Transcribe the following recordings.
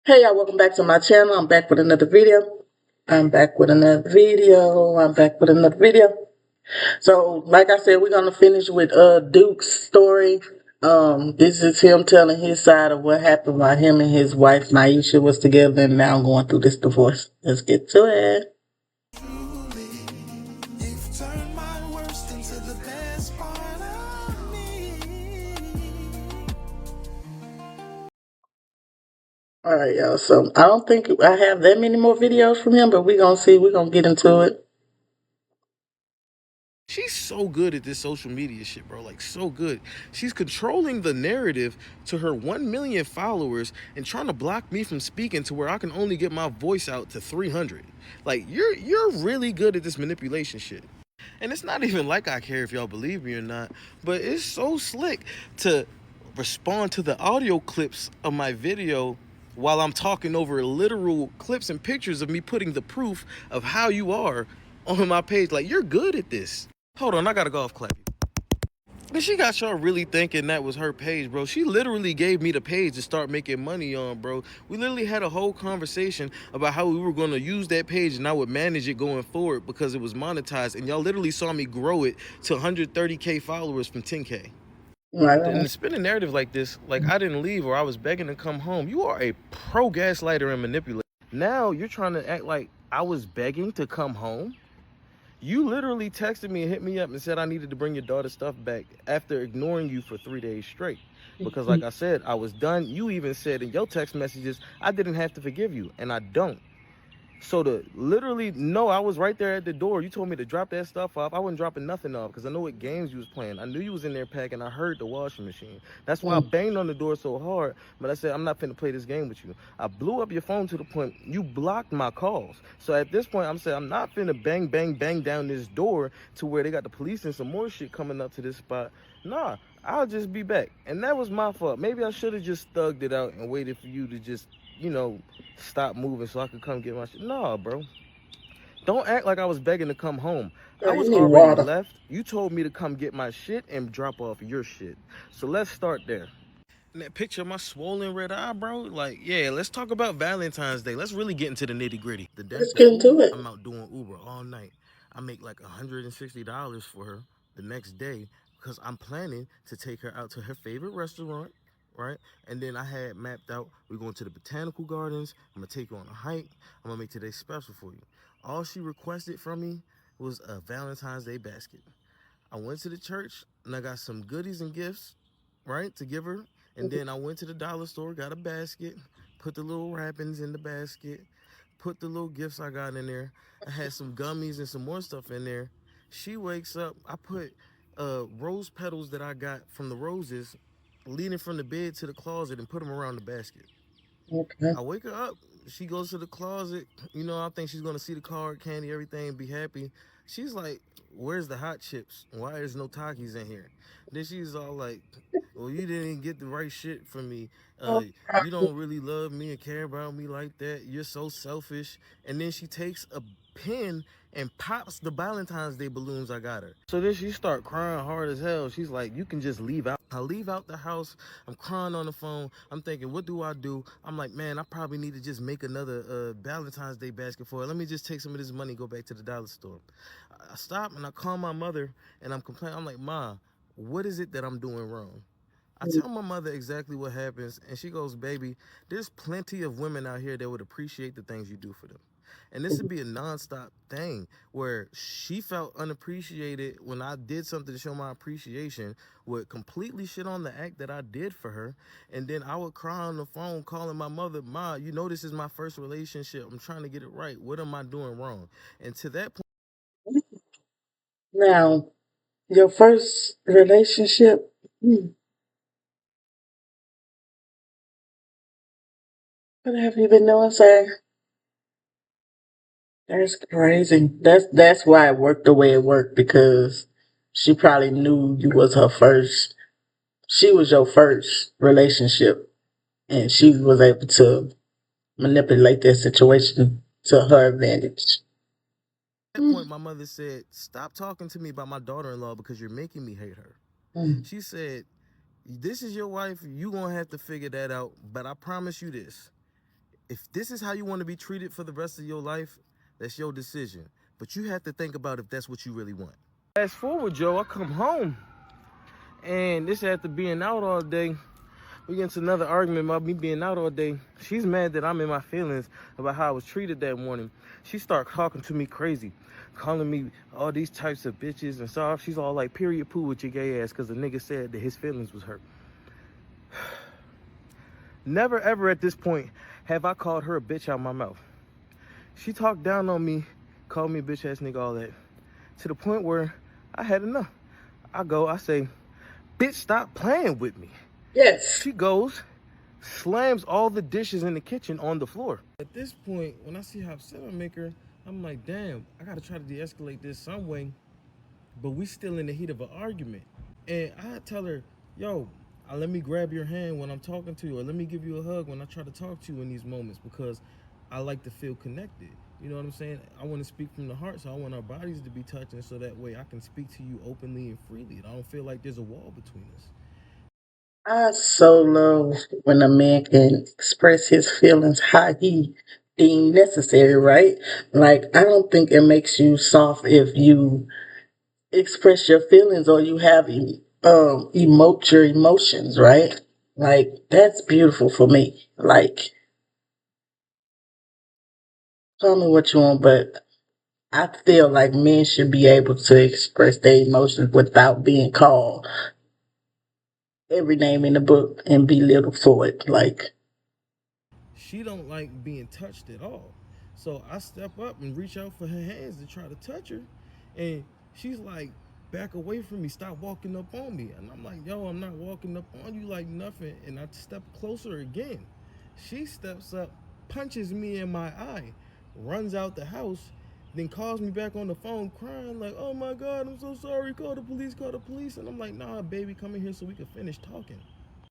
Hey y'all, welcome back to my channel. I'm back with another video. I'm back with another video. I'm back with another video. So, like I said, we're gonna finish with Duke's story. This is him telling his side of what happened while him and his wife Naisha was together and now going through this divorce. Let's get to it. You've turned my worst into the best part of me. Alright, y'all. So I don't think I have that many more videos from him, but we're gonna see, we're gonna get into it. She's so good at this social media shit, bro. Like, so good. She's controlling the narrative to her 1 million followers and trying to block me from speaking to where I can only get my voice out to 300. Like, you're really good at this manipulation shit. And it's not even like I care if y'all believe me or not, but it's so slick to respond to the audio clips of my video while I'm talking over literal clips and pictures of me putting the proof of how you are on my page. Like, you're good at this. Hold on, I gotta go off clap. But she got y'all really thinking that was her page, bro. She literally gave me the page to start making money on, bro. We literally had a whole conversation about how we were gonna use that page and I would manage it going forward because it was monetized. And y'all literally saw me grow it to 130K followers from 10K. And to spin a narrative like this, like I didn't leave or I was begging to come home, you are a pro gaslighter and manipulator. Now you're trying to act like I was begging to come home? You literally texted me and hit me up and said I needed to bring your daughter's stuff back after ignoring you for 3 days straight. Because like I said, I was done. You even said in your text messages, I didn't have to forgive you, and I don't. So to literally, no, I was right there at the door. You told me to drop that stuff off. I wasn't dropping nothing off because I know what games you was playing. I knew you was in there packing. I heard the washing machine. That's why I banged on the door so hard. But I said, I'm not finna play this game with you. I blew up your phone to the point you blocked my calls. So at this point, I'm saying, I'm not finna bang, bang, bang down this door to where they got the police and some more shit coming up to this spot. Nah, I'll just be back. And that was my fault. Maybe I should have just thugged it out and waited for you to just, you know, stop moving so I could come get my shit. Nah, bro. Don't act like I was begging to come home. I Girl, you was need already water. left. You told me to come get my shit and drop off your shit. So let's start there. And that picture of my swollen red eye, bro, like, yeah, let's talk about Valentine's Day. Let's really get into the nitty gritty. The day Let's get before, into it. I'm out doing Uber all night. I make like $160 for her the next day because I'm planning to take her out to her favorite restaurant, right? And then I had mapped out, we're going to the botanical gardens. I'm going to take her on a hike. I'm going to make today special for you. All she requested from me was a Valentine's Day basket. I went to the church and I got some goodies and gifts, right, to give her. And then I went to the dollar store, got a basket, put the little wrappings in the basket, put the little gifts I got in there. I had some gummies and some more stuff in there. She wakes up, I put rose petals that I got from the roses leading from the bed to the closet and put them around the basket. Okay. I wake her up. She goes to the closet. You know, I think she's gonna see the card, candy, everything, be happy. She's like, "Where's the hot chips? Why there's no Takis in here?" Then she's all like, "Well, you didn't get the right shit from me. You don't really love me and care about me like that. You're so selfish." And then she takes a pin and pops the Valentine's Day balloons I got her. So then she start crying hard as hell. She's like, "You can just leave out." I leave out the house. I'm crying on the phone. I'm thinking, what do I do? I'm like, man, I probably need to just make another Valentine's Day basket for her. Let me just take some of this money and go back to the dollar store. I stop and I call my mother and I'm complaining. I'm like, Ma, what is it that I'm doing wrong? I tell my mother exactly what happens, and she goes, baby, there's plenty of women out here that would appreciate the things you do for them. And this would be a nonstop thing where she felt unappreciated when I did something to show my appreciation, would completely shit on the act that I did for her. And then I would cry on the phone calling my mother, Ma, you know this is my first relationship. I'm trying to get it right. What am I doing wrong? And to that point, Now, your first relationship, what have you been doing, sir? That's crazy. That's why it worked the way it worked because she probably knew you was her first. She was your first relationship, and she was able to manipulate that situation to her advantage. that point, my mother said, stop talking to me about my daughter-in-law because you're making me hate her. Mm. She said, this is your wife. You gonna have to figure that out. But I promise you this. If this is how you want to be treated for the rest of your life, that's your decision. But you have to think about if that's what you really want. Fast forward, Joe, I come home, and this after being out all day, we get into another argument about me being out all day. She's mad that I'm in my feelings about how I was treated that morning. She started talking to me crazy, calling me all these types of bitches and stuff. She's all like, period poo with your gay ass, because the nigga said that his feelings was hurt. Never ever at this point have I called her a bitch out my mouth. She talked down on me, called me a bitch ass nigga, all that, to the point where I had enough. I say, bitch, stop playing with me. Yes. She goes, slams all the dishes in the kitchen on the floor. At this point, when I see how upset I make her, I'm like, damn, I gotta try to de-escalate this some way, but we still in the heat of an argument. And I tell her, yo, let me grab your hand when I'm talking to you, or let me give you a hug when I try to talk to you in these moments, because I like to feel connected. You know what I'm saying? I want to speak from the heart, so I want our bodies to be touching, so that way I can speak to you openly and freely. And I don't feel like there's a wall between us. I so love when a man can express his feelings how he deemed necessary, right? Like, I don't think it makes you soft if you express your feelings or you have emote your emotions, right? Like, that's beautiful for me. Like, tell me what you want, but I feel like men should be able to express their emotions without being called every name in the book and belittled for it. Like, She don't like being touched at all. So I step up and reach out for her hands to try to touch her. And she's like, back away from me, stop walking up on me. And I'm like, yo, I'm not walking up on you like nothing. And I step closer again. She steps up, punches me in my eye, runs out the house, then calls me back on the phone crying like, oh my God, I'm so sorry, call the police, call the police. And I'm like, nah, baby, come in here so we can finish talking.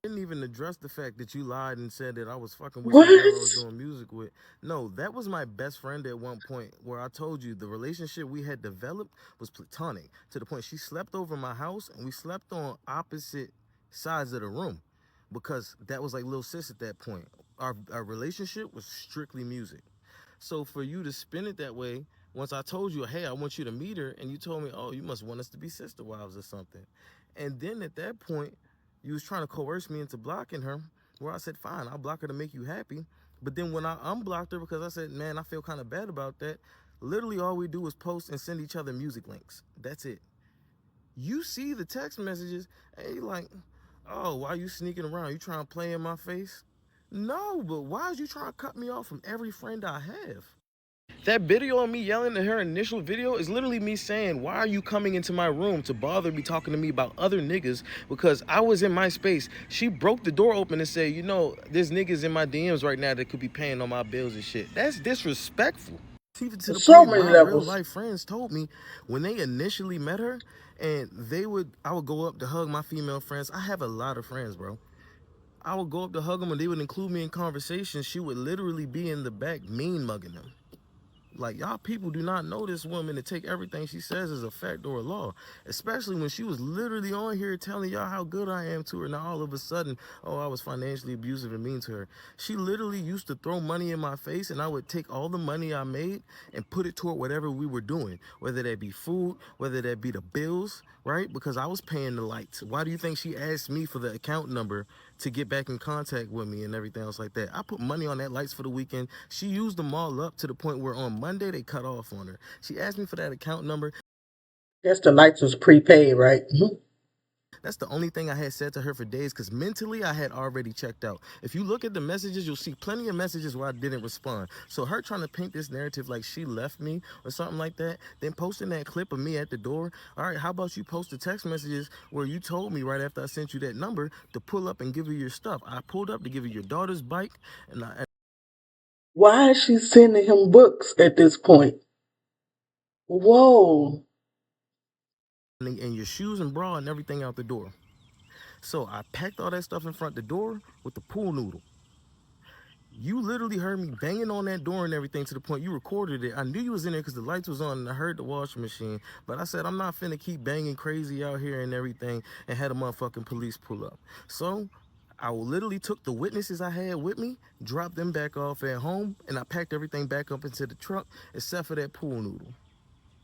Didn't even address the fact that you lied and said that I was fucking with some girl I was what? doing music with. No, that was my best friend at one point, where I told you the relationship we had developed was platonic, to the point she slept over my house and we slept on opposite sides of the room, because that was like little sis at that point. Our relationship was strictly music. So for you to spin it that way, once I told you, hey, I want you to meet her, and you told me, oh, you must want us to be sister wives or something. And then at that point, you was trying to coerce me into blocking her, where I said, fine, I'll block her to make you happy. But then when I unblocked her, because I said, man, I feel kind of bad about that, literally all we do is post and send each other music links. That's it. You see the text messages, and you like, oh, why are you sneaking around? You trying to play in my face? No, but why is you trying to cut me off from every friend I have? That video of me yelling at her initial video is literally me saying, why are you coming into my room to bother me talking to me about other niggas? Because I was in my space. She broke the door open and said, you know, there's niggas in my DMs right now that could be paying on my bills and shit. That's disrespectful. Even to the So point many my real levels. life friends told me when they initially met her, and I would go up to hug my female friends. I have a lot of friends, bro. I would go up to hug them and they would include me in conversations. She would literally be in the back mean mugging them. Like, y'all people do not know this woman to take everything she says as a fact or a law, especially when she was literally on here telling y'all how good I am to her. Now all of a sudden, oh, I was financially abusive and mean to her. She literally used to throw money in my face, and I would take all the money I made and put it toward whatever we were doing, whether that be food, whether that be the bills, right? Because I was paying the lights. Why do you think she asked me for the account number to get back in contact with me and everything else like that? I put money on that lights for the weekend. She used them all up to the point where on Monday they cut off on her. She asked me for that account number. Guess the lights was prepaid, right? That's the only thing I had said to her for days, because mentally I had already checked out. If you look at the messages, you'll see plenty of messages where I didn't respond. So her trying to paint this narrative like she left me or something like that, then posting that clip of me at the door. All right, how about you post the text messages where you told me right after I sent you that number to pull up and give you your stuff. I pulled up to give you your daughter's bike, and Why is she sending him books at this point? Whoa. and your shoes and bra and everything out the door. So I packed all that stuff in front of the door with the pool noodle. You literally heard me banging on that door and everything, to the point you recorded it. I knew you was in there because the lights was on and I heard the washing machine. But I said, I'm not finna keep banging crazy out here and everything, and had a motherfucking police pull up. So I literally took the witnesses I had with me, dropped them back off at home, and I packed everything back up into the truck except for that pool noodle.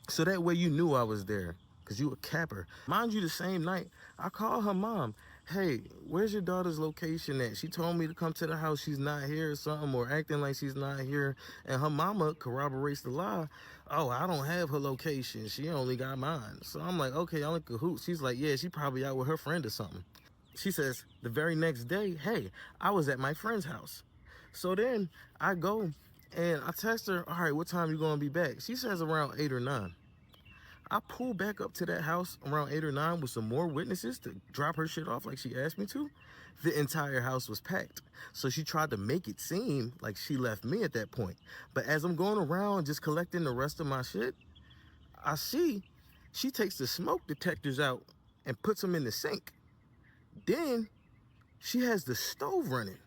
So that way you knew I was there, because you a capper. Mind you, the same night, I called her mom. Hey, where's your daughter's location at? She told me to come to the house. She's not here or something, or acting like she's not here. And her mama corroborates the lie. Oh, I don't have her location. She only got mine. So I'm like, okay, I'm in cahoots. She's like, yeah, she probably out with her friend or something. She says, the very next day, hey, I was at my friend's house. So then I go and I text her, all right, what time you gonna be back? She says around 8 or 9. I pull back up to that house around 8 or 9 with some more witnesses to drop her shit off like she asked me to. The entire house was packed. So she tried to make it seem like she left me at that point. But as I'm going around just collecting the rest of my shit, I see she takes the smoke detectors out and puts them in the sink. Then she has the stove running.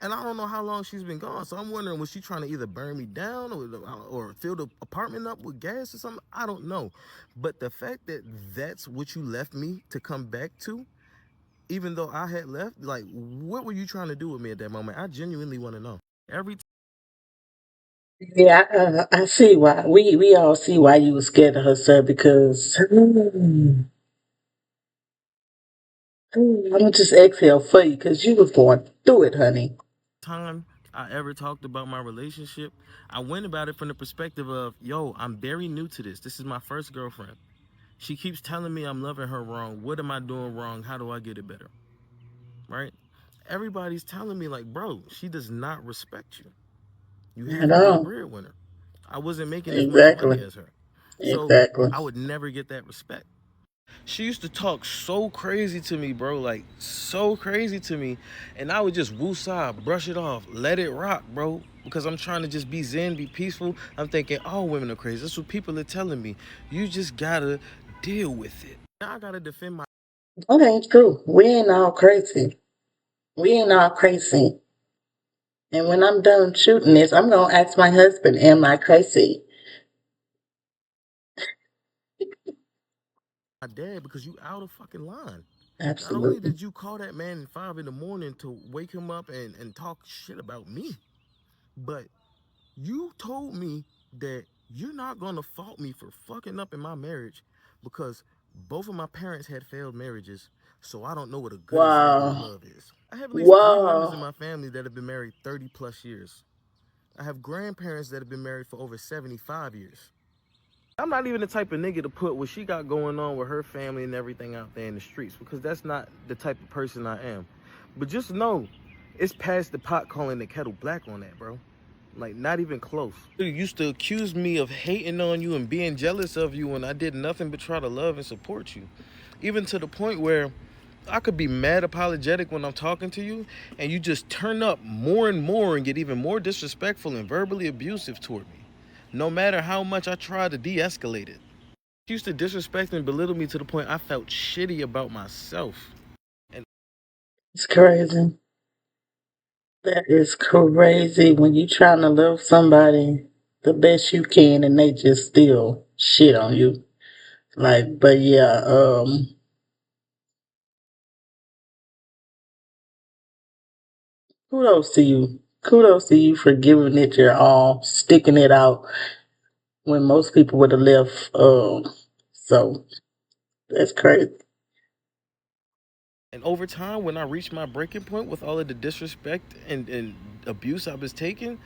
And I don't know how long she's been gone. So I'm wondering, was she trying to either burn me down or fill the apartment up with gas or something? I don't know. But the fact that that's what you left me to come back to, even though I had left, like, what were you trying to do with me at that moment? I genuinely want to know. Every Yeah, I see why. We all see why you was scared of her, sir. Because I'm gonna just exhale for you, because you was going through it, honey. time I ever talked about my relationship, I went about it from the perspective of, yo, I'm very new to this. This is my first girlfriend. She keeps telling me I'm loving her wrong. What am I doing wrong? How do I get it better? Right? Everybody's telling me, like, bro, she does not respect you. You have At to be the all. breadwinner. I wasn't making as much money Exactly. as her. So Exactly. I would never get that respect. She used to talk so crazy to me, bro, like so crazy to me. And I would just woosah, brush it off, let it rock, bro. Because I'm trying to just be zen, be peaceful. I'm thinking all women are crazy. That's what people are telling me. You just gotta deal with it. Now I gotta defend my That ain't true. We ain't all crazy. We ain't all crazy. And when I'm done shooting this, I'm gonna ask my husband, am I crazy? dad because you out of fucking line. Not only Absolutely. did you call that man at 5 in the morning to wake him up and talk shit about me, but you told me that you're not gonna fault me for fucking up in my marriage because both of my parents had failed marriages, so I don't know what a good example of Wow. love is. I have at least 3 members in Wow. my family that have been married 30 plus years. I have grandparents that have been married for over 75 years. I'm not even the type of nigga to put what she got going on with her family and everything out there in the streets because that's not the type of person I am. But just know, it's past the pot calling the kettle black on that, bro. Like, not even close. You used to accuse me of hating on you and being jealous of you when I did nothing but try to love and support you. Even to the point where I could be mad apologetic when I'm talking to you, and you just turn up more and more and get even more disrespectful and verbally abusive toward me. No matter how much I try to de-escalate it. You used to disrespect and belittle me to the point I felt shitty about myself. And It's crazy. That is crazy when you trying to love somebody the best you can and they just still shit on you. Like, but yeah, kudos to you. Kudos to you for giving it your all, sticking it out when most people would have left. So that's crazy. And over time, when I reached my breaking point with all of the disrespect and abuse I was taking,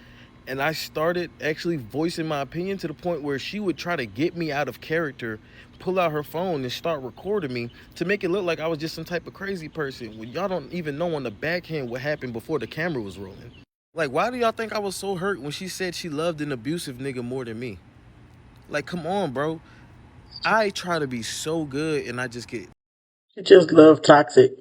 and I started actually voicing my opinion to the point where she would try to get me out of character, pull out her phone and start recording me to make it look like I was just some type of crazy person. When y'all don't even know on the backhand what happened before the camera was rolling. Like, why do y'all think I was so hurt when she said she loved an abusive nigga more than me? Like, come on, bro. I try to be so good and I just get She just love toxic.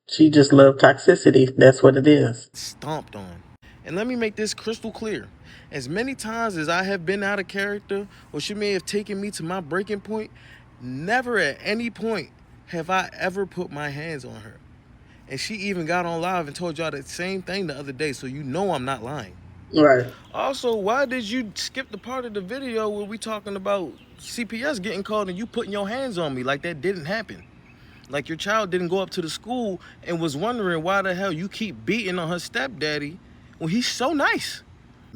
She just love toxicity. That's what it is. stomped on. And let me make this crystal clear. As many times as I have been out of character, or she may have taken me to my breaking point, never at any point have I ever put my hands on her. And she even got on live and told y'all the same thing the other day, so you know I'm not lying. Right. Also, why did you skip the part of the video where we talking about CPS getting called and you putting your hands on me like that didn't happen? Like your child didn't go up to the school and was wondering why the hell you keep beating on her stepdaddy when he's so nice.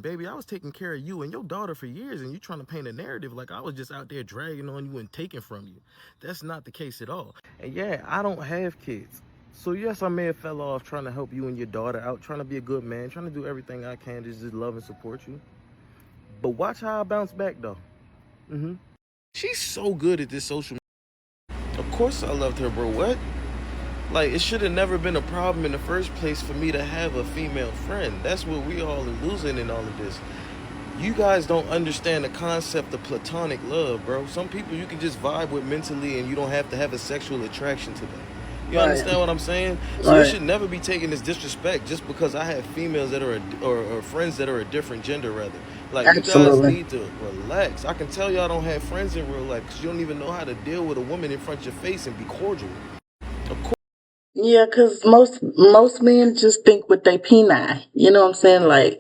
Baby, I was taking care of you and your daughter for years, and you trying to paint a narrative like I was just out there dragging on you and taking from you. That's not the case at all. And yeah, I don't have kids. So yes, I may have fell off trying to help you and your daughter out, trying to be a good man, trying to do everything I can to just love and support you. But watch how I bounce back though. She's so good at this social media. Of course I loved her, bro. What? Like, it should have never been a problem in the first place for me to have a female friend. That's what we all are losing in all of this. You guys don't understand the concept of platonic love, bro. Some people you can just vibe with mentally and you don't have to have a sexual attraction to them. You understand what I'm saying? So it should never be taken as disrespect just because I have females that are, or friends that are a different gender, rather. Like, you guys need to relax. I can tell y'all don't have friends in real life because you don't even know how to deal with a woman in front of your face and be cordial. Of course. Yeah, because most men just think with their peni. You know what I'm saying? Like,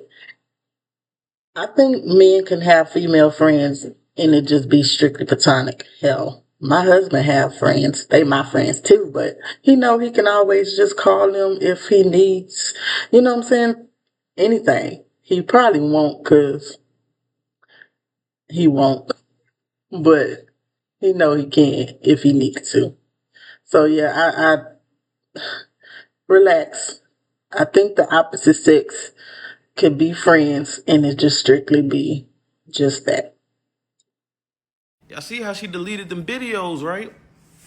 I think men can have female friends and it just be strictly platonic. Hell, my husband have friends. They my friends too, but he know he can always just call them if he needs, you know what I'm saying, anything. He probably won't because he won't, but he know he can if he needs to. So yeah, I relax. I think the opposite sex could be friends and it just strictly be just that. Y'all see how she deleted them videos, right?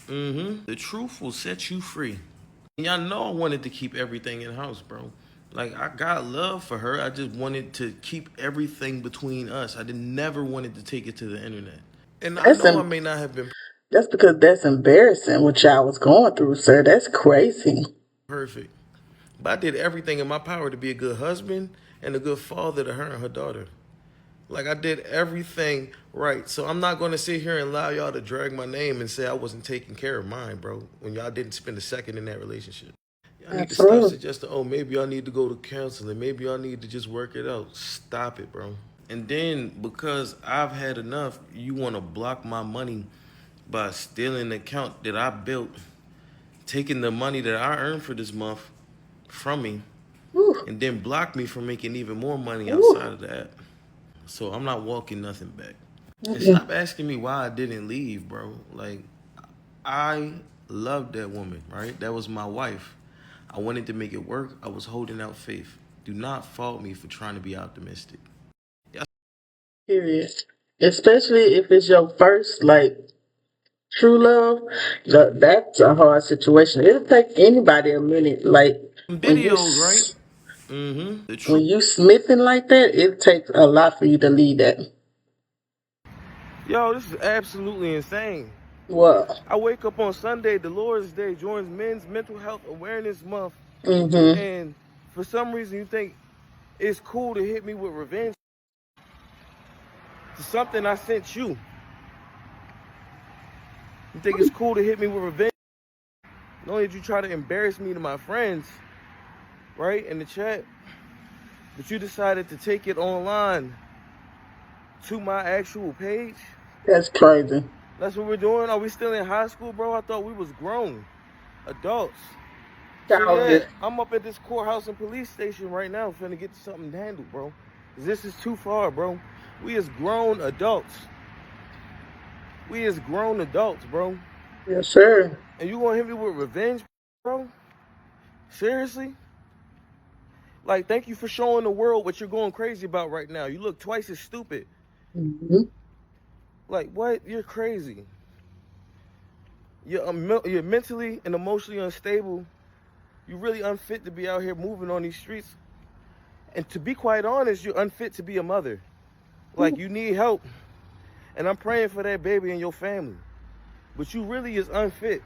The truth will set you free. And y'all know I wanted to keep everything in house, bro. Like, I got love for her. I just wanted to keep everything between us. I didn't never wanted to take it to the internet. And I That's know I may not have been That's because that's embarrassing what y'all was going through, sir. That's crazy. perfect. But I did everything in my power to be a good husband and a good father to her and her daughter. Like, I did everything right. So I'm not going to sit here and allow y'all to drag my name and say I wasn't taking care of mine, bro, when y'all didn't spend a second in that relationship. Y'all need to stop Absolutely. suggesting, oh, maybe y'all need to go to counseling. Maybe y'all need to just work it out. Stop it, bro. And then because I've had enough, you want to block my money by stealing the account that I built, taking the money that I earned for this month from me, Whew. and then block me from making even more money Whew. outside of that. So I'm not walking nothing back. And Mm-mm. stop asking me why I didn't leave, bro. Like, I loved that woman, right? That was my wife. I wanted to make it work. I was holding out faith. Do not fault me for trying to be optimistic. Period. Especially if it's your first, like, true love, that's a hard situation. It'll take anybody a minute. Like, when you Videos, right? The truth. when you smithing like that, it takes a lot for you to lead that. Yo, this is absolutely insane. What? I wake up on Sunday, the Lord's Day, joins Men's Mental Health Awareness Month, Mm-hmm. and for some reason you think it's cool to hit me with revenge to something I sent you. You think it's cool to hit me with revenge? Not only did you try to embarrass me to my friends, right, in the chat, but you decided to take it online to my actual page. That's crazy. That's what we're doing? Are we still in high school, bro? I thought we was grown adults. So yeah, I'm up at this courthouse and police station right now finna get something handled, bro. This is too far, bro. We as grown adults. We as grown adults, bro. Yes, sir. And you gonna hit me with revenge, bro? Seriously? Like, thank you for showing the world what you're going crazy about right now. You look twice as stupid. Mm-hmm. Like, what? You're crazy. You're mentally and emotionally unstable. You're really unfit to be out here moving on these streets. And to be quite honest, you're unfit to be a mother. Like, you need help. And I'm praying for that baby and your family. But you really is unfit.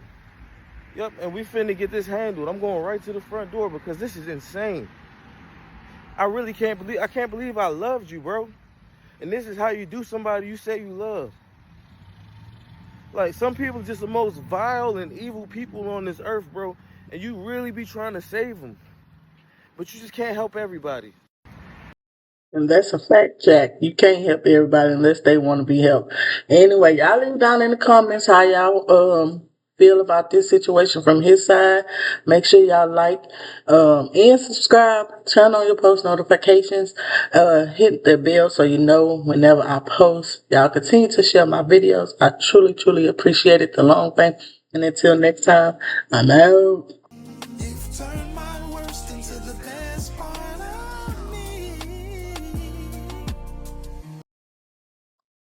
Yep, and we finna get this handled. I'm going right to the front door because this is insane. I really can't believe I loved you, bro. And this is how you do somebody you say you love. Like, some people are just the most vile and evil people on this earth, bro. And you really be trying to save them. But you just can't help everybody. And that's a fact, Jack. You can't help everybody unless they want to be helped. Anyway, y'all leave down in the comments how y'all feel feel about this situation from his side. Make sure y'all like and subscribe. Turn on your post notifications. Hit the bell so you know whenever I post. Y'all continue to share my videos. I truly, truly appreciate it. The long thing. And until next time, I'm out.